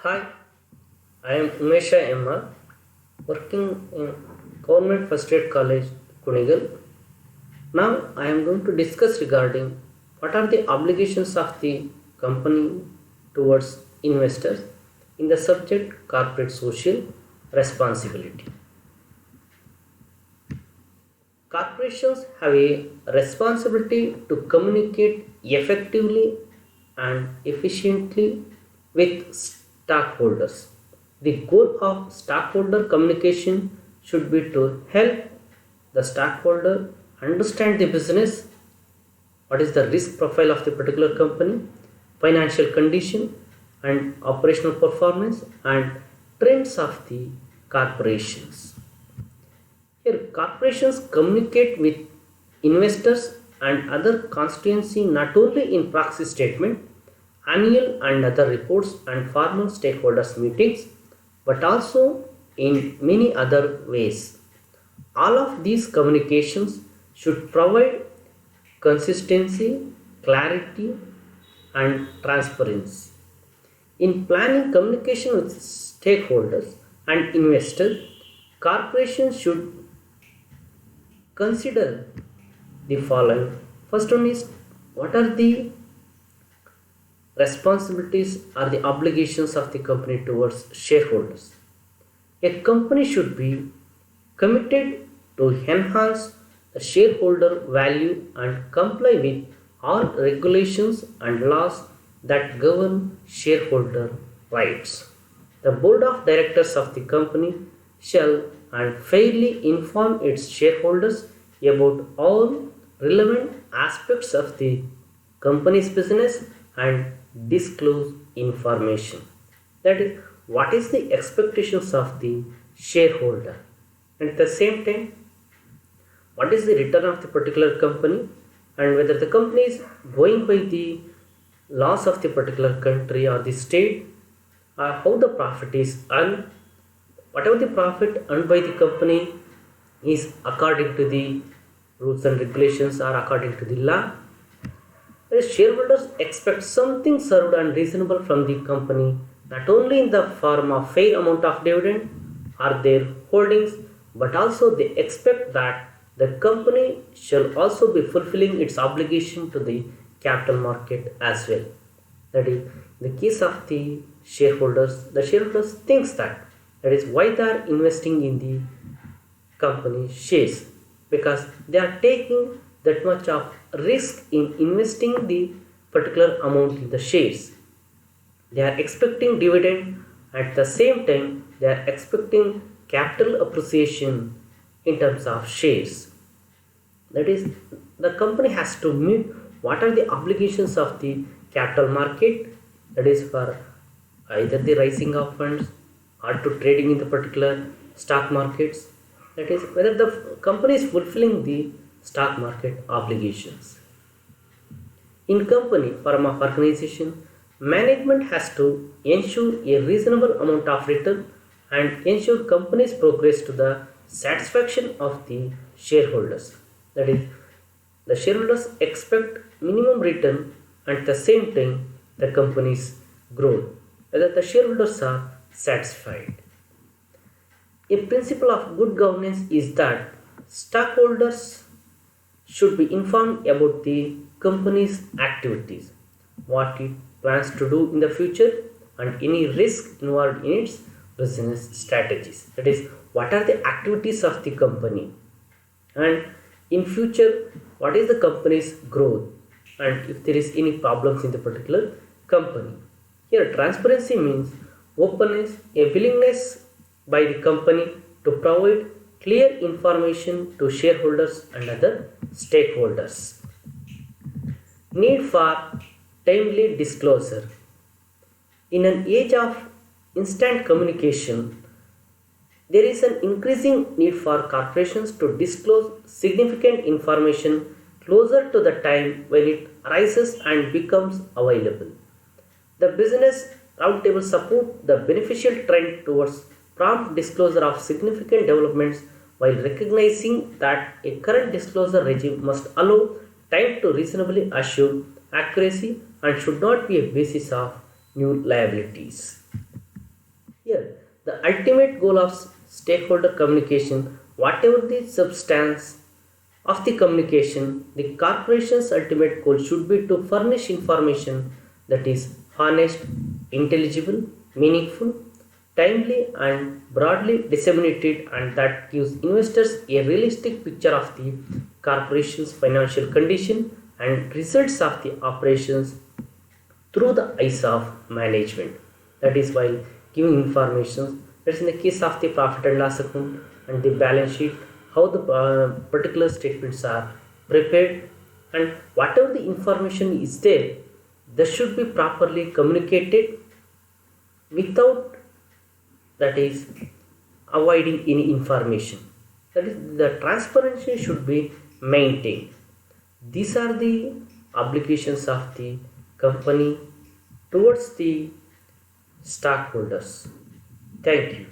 Hi, I am Umesha Emma, working in Government First Aid College, Kunigal. Now I am going to discuss regarding what are the obligations of the company towards investors in the subject corporate social responsibility. Corporations have a responsibility to communicate effectively and efficiently with stockholders. The goal of stockholder communication should be to help the stockholder understand the business, what is the risk profile of the particular company, financial condition, and operational performance, and trends of the corporations. Here, corporations communicate with investors and other constituency not only in proxy statement, annual and other reports and formal stakeholders meetings, but also in many other ways. All of these communications should provide consistency, clarity, and transparency. In planning communication with stakeholders and investors, corporations should consider the following. First one is, what are the responsibilities or the obligations of the company towards shareholders? A company should be committed to enhance the shareholder value and comply with all regulations and laws that govern shareholder rights. The board of directors of the company shall and fairly inform its shareholders about all relevant aspects of the company's business and disclose information. That is, what is the expectations of the shareholder, and at the same time, what is the return of the particular company, and whether the company is going by the laws of the particular country or the state, or how the profit is earned. Whatever the profit earned by the company is according to the rules and regulations or according to the law. The shareholders expect something served and reasonable from the company, not only in the form of fair amount of dividend or their holdings, but also they expect that the company shall also be fulfilling its obligation to the capital market as well. That is, in the case of the shareholders thinks that is why they are investing in the company shares, because they are taking that much of risk in investing the particular amount in the shares. They are expecting dividend, at the same time they are expecting capital appreciation in terms of shares. That is, the company has to meet what are the obligations of the capital market, that is for either the raising of funds or to trading in the particular stock markets, that is whether the company is fulfilling the stock market obligations. In company form of organization, management has to ensure a reasonable amount of return and ensure company's progress to the satisfaction of the shareholders. That is, the shareholders expect minimum return and at the same time the company's growth, whether the shareholders are satisfied. A principle of good governance is that stockholders should be informed about the company's activities, what it plans to do in the future, and any risk involved in its business strategies. That is, what are the activities of the company, and in future, what is the company's growth, and if there is any problems in the particular company. Here, transparency means openness, a willingness by the company to provide clear information to shareholders and other stakeholders. Need for timely disclosure. In an age of instant communication, there is an increasing need for corporations to disclose significant information closer to the time when it arises and becomes available. The business roundtable support the beneficial trend towards prompt disclosure of significant developments while recognizing that a current disclosure regime must allow time to reasonably assure accuracy and should not be a basis of new liabilities. The ultimate goal of stakeholder communication, whatever the substance of the communication, the corporation's ultimate goal should be to furnish information that is honest, intelligible, meaningful, timely, and broadly disseminated, and that gives investors a realistic picture of the corporation's financial condition and results of the operations through the eyes of management. That is while giving information, that's in the case of the profit and loss account and the balance sheet, how the particular statements are prepared, and whatever the information is there, that should be properly communicated without, that is, avoiding any information. That is, the transparency should be maintained. These are the obligations of the company towards the stockholders. Thank you.